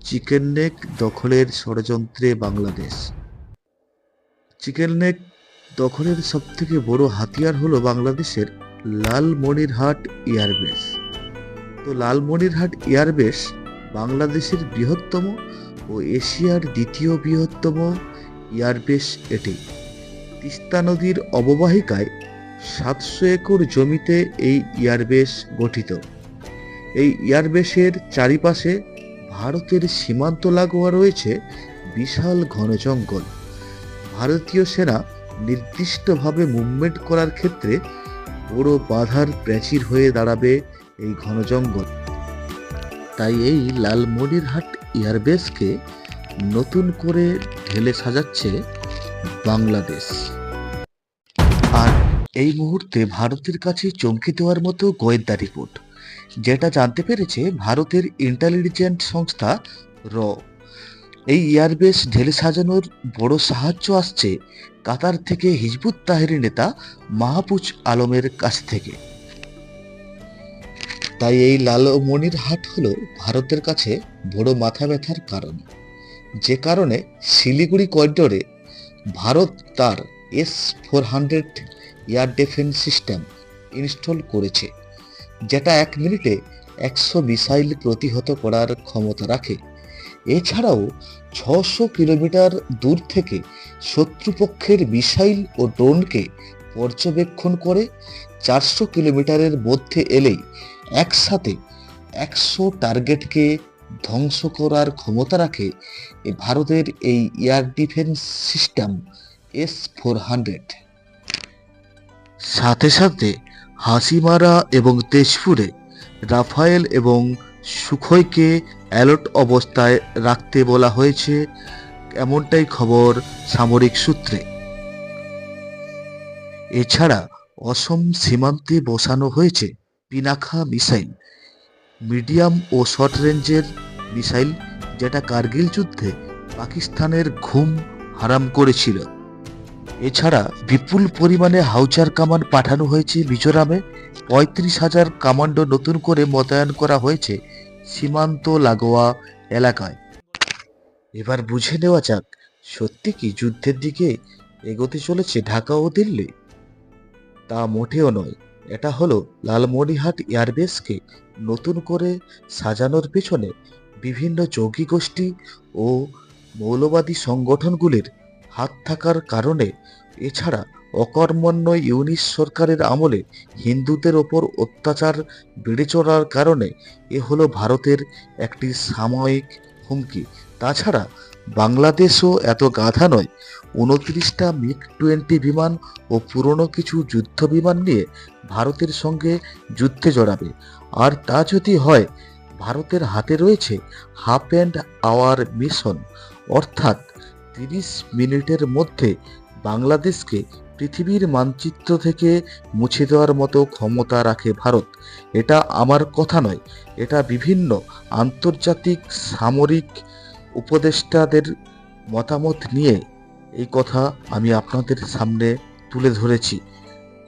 Chicken neck দখলের ষড়যন্ত্রে Bangladesh. Chicken neck দখলের সবথেকে বড় হাতিয়ার হলো বাংলাদেশের লালমনিরহাট এয়ারবেস। তো লালমনিরহাট এয়ারবেস বাংলাদেশের বৃহত্তম ও এশিয়ার দ্বিতীয় বৃহত্তম এয়ারবেস এটি। তিস্তা নদীর অববাহিকায় 700 একর জমিতে এই এয়ারবেস গঠিত। এই এয়ারবেসের চারিপাশে ভারতের সীমান্ত লাগোয়া রয়েছে বিশাল ঘন জঙ্গল। ভারতীয় সেনা নির্দিষ্টভাবে মুভমেন্ট করার ক্ষেত্রে বড় বাধার প্রাচীর হয়ে দাঁড়াবে এই ঘন জঙ্গল। তাই এই লালমনিরহাট এয়ারবেসকে নতুন করে ঢেলে সাজাচ্ছে বাংলাদেশ। আর এই মুহূর্তে ভারতের কাছে চমকে দেওয়ার মতো গোয়েন্দা রিপোর্ট, যেটা জানতে পেরেছে ভারতের ইন্টেলিজেন্স সংস্থা র। এই এয়ারবেস ঢেলে সাজানোর বড় সাহায্য আসছে কাতার থেকে হিজবুত তাহরির নেতা মাহফুজ আলমের কাছ থেকে। তাই এই লালমনিরহাট হলো ভারতের কাছে বড় মাথা ব্যথার কারণ, যে কারণে শিলিগুড়ি করিডোরে ভারত তার S-400 air defence system install করেছে, যেটা 1 মিনিটে 100 মিসাইল প্রতিহত করার ক্ষমতা রাখে। এছাড়াও 600 কিলোমিটার দূর থেকে শত্রুপক্ষের মিসাইল ও ড্রোনকে পর্যবেক্ষণ করে 400 কিলোমিটারের মধ্যে এলেই একসাথে 100 টার্গেটকে ধ্বংস করার ক্ষমতা রাখে ভারতের এই এয়ার ডিফেন্স সিস্টেম S-400। সাথে সাথে হাসিমারা এবং তেজপুরে রাফায়েল এবং সুখোইকে অ্যালার্ট অবস্থায় রাখতে বলা হয়েছে, এমনটাই খবর সামরিক সূত্রে। এছাড়া অসম সীমান্তে বসানো হয়েছে পিনাখা মিসাইল, মিডিয়াম ও শর্ট রেঞ্জের মিসাইল, যেটা কার্গিল যুদ্ধে পাকিস্তানের ঘুম হারাম করেছিল। এছাড়া বিপুল পরিমাণে হাউজার কামান পাঠানো হয়েছে মিজোরামে। 35,000 কমান্ডো নতুন করে মোতায়েন করা হয়েছে সীমান্ত লাগোয়া এলাকায়। এবার বুঝে নেওয়া যাক, সত্যি কি যুদ্ধের দিকে এগোতে চলেছে ঢাকা ও দিল্লি? তা মোটেও নয়। এটা হলো লালমনিরহাট এয়ারবেসকে নতুন করে সাজানোর পেছনে বিভিন্ন জঙ্গি গোষ্ঠী ও মৌলবাদী সংগঠনগুলির হাত থাকার কারণে। এছাড়া অকর্মণ্য ইউনিস সরকারের আমলে হিন্দুদের ওপর অত্যাচার বেড়ে চলার কারণে এ হলো ভারতের একটি সাময়িক হুমকি। তাছাড়া বাংলাদেশও এত গাধা নয় 29টা MiG-20 বিমান ও পুরনো কিছু যুদ্ধ বিমান নিয়ে ভারতের সঙ্গে যুদ্ধে জড়াবে। আর তা যদি হয়, ভারতের হাতে রয়েছে হাফ অ্যান্ড আওয়ার মিশন, অর্থাৎ 30 মিনিটের মধ্যে বাংলাদেশকে পৃথিবীর মানচিত্র থেকে মুছে দেওয়ার মতো ক্ষমতা রাখে ভারত। এটা আমার কথা নয়, এটা বিভিন্ন আন্তর্জাতিক সামরিক উপদেষ্টাদের মতামত নিয়ে এই কথা আমি আপনাদের সামনে তুলে ধরেছি।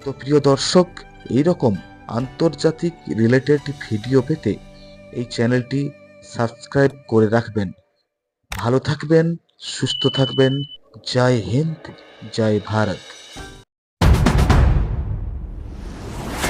তো প্রিয় দর্শক, এইরকম আন্তর্জাতিক রিলেটেড ভিডিও পেতে এই চ্যানেলটি সাবস্ক্রাইব করে রাখবেন। ভালো থাকবেন, সুস্থ থাকবেন। জয় হিন্দ, জয় ভারত।